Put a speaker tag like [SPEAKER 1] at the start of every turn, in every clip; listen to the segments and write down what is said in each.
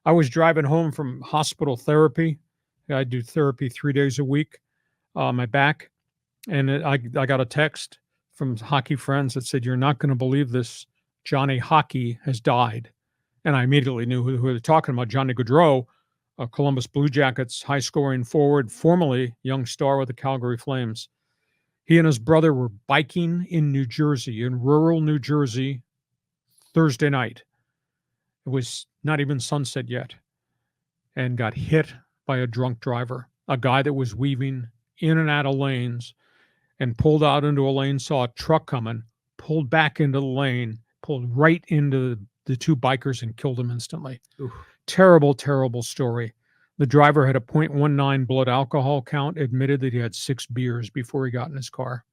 [SPEAKER 1] I was driving home from hospital therapy. I do therapy 3 days a week, my back. And I got a text from hockey friends that said, "You're not going to believe this. Johnny Hockey has died." And I immediately knew who they were talking about. Johnny Gaudreau, a Columbus Blue Jackets high scoring forward, formerly young star with the Calgary Flames. He and his brother were biking in New Jersey, in rural New Jersey, Thursday night. It was not even sunset yet, and got hit by a drunk driver, a guy that was weaving in and out of lanes and pulled out into a lane, saw a truck coming, pulled back into the lane, pulled right into the two bikers and killed them instantly.
[SPEAKER 2] Oof.
[SPEAKER 1] Terrible, terrible story. The driver had a .19 blood alcohol count, admitted that he had 6 beers before he got in his car.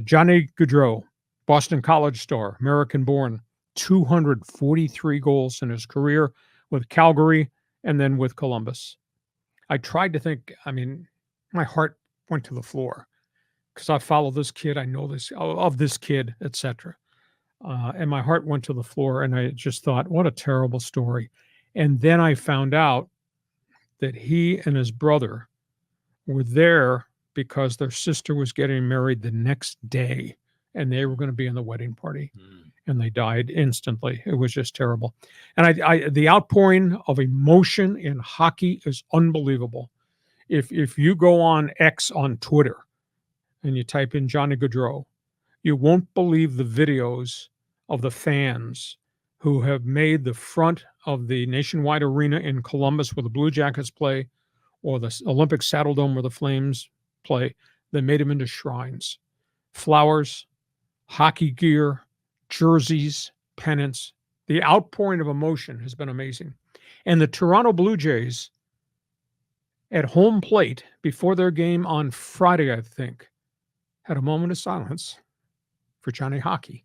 [SPEAKER 1] Johnny Gaudreau, Boston College star, American-born, 243 goals in his career with Calgary and then with Columbus. I tried to think, my heart went to the floor because I follow this kid, I know this of this kid, etc. And my heart went to the floor, and I just thought, what a terrible story. And then I found out that he and his brother were there because their sister was getting married the next day, and they were going to be in the wedding party. And they died instantly. It was just terrible. And the outpouring of emotion in hockey is unbelievable. If you go on X on Twitter and you type in Johnny Gaudreau, you won't believe the videos of the fans who have made the front of the Nationwide Arena in Columbus where the Blue Jackets play, or the Olympic Saddle Dome where the Flames play. They made them into shrines. Flowers, hockey gear, jerseys, pennants. The outpouring of emotion has been amazing. And the Toronto Blue Jays, at home plate before their game on Friday, I think, had a moment of silence for Johnny Hockey.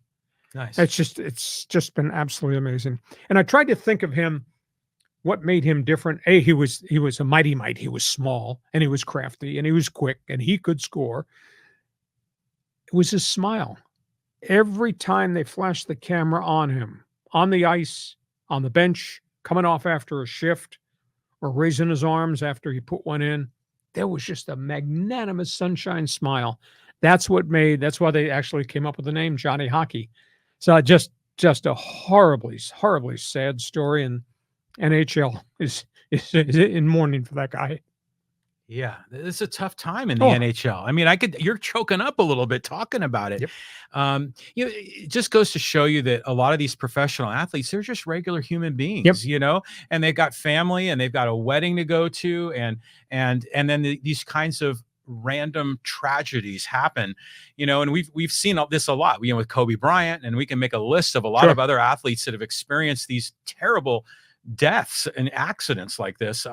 [SPEAKER 2] Nice.
[SPEAKER 1] It's just been absolutely amazing. And I tried to think of him, what made him different. He was a mighty mite. He was small, and he was crafty, and he was quick, and he could score. It was his smile. Every time they flashed the camera on him, on the ice, on the bench, coming off after a shift, or raising his arms after he put one in, there was just a magnanimous sunshine smile. That's why they actually came up with the name Johnny Hockey. So just a horribly, horribly sad story, and NHL is in mourning for that guy.
[SPEAKER 2] Yeah, it's a tough time in the NHL. I mean, you're choking up a little bit talking about it.
[SPEAKER 1] Yep.
[SPEAKER 2] It just goes to show you that a lot of these professional athletes, they're just regular human beings, and they've got family and they've got a wedding to go to. And then these kinds of random tragedies happen, and we've seen this a lot, with Kobe Bryant, and we can make a list of a lot of other athletes that have experienced these terrible deaths and accidents like this.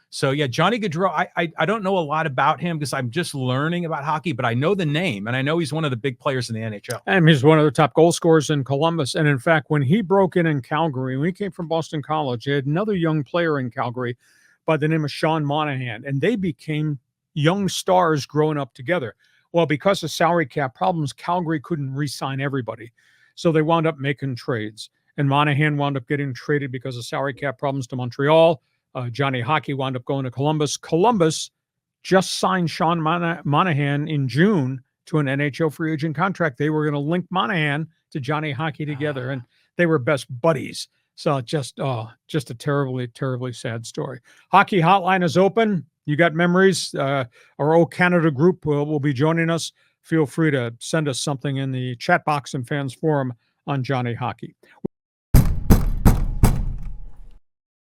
[SPEAKER 2] So yeah, Johnny Gaudreau, I don't know a lot about him because I'm just learning about hockey, but I know the name, and I know he's one of the big players in the NHL.
[SPEAKER 1] And he's one of the top goal scorers in Columbus. And in fact, when he broke in Calgary, when he came from Boston College, he had another young player in Calgary by the name of Sean Monahan, and they became young stars growing up together. Well, because of salary cap problems, Calgary couldn't re-sign everybody. So they wound up making trades. And Monahan wound up getting traded because of salary cap problems to Montreal. Johnny Hockey wound up going to Columbus. Columbus just signed Sean Monahan in June to an NHL free agent contract. They were going to link Monahan to Johnny Hockey together, and they were best buddies. So just a terribly, terribly sad story. Hockey Hotline is open. You got memories? Our O Canada group will be joining us. Feel free to send us something in the chat box and fans forum on Johnny Hockey.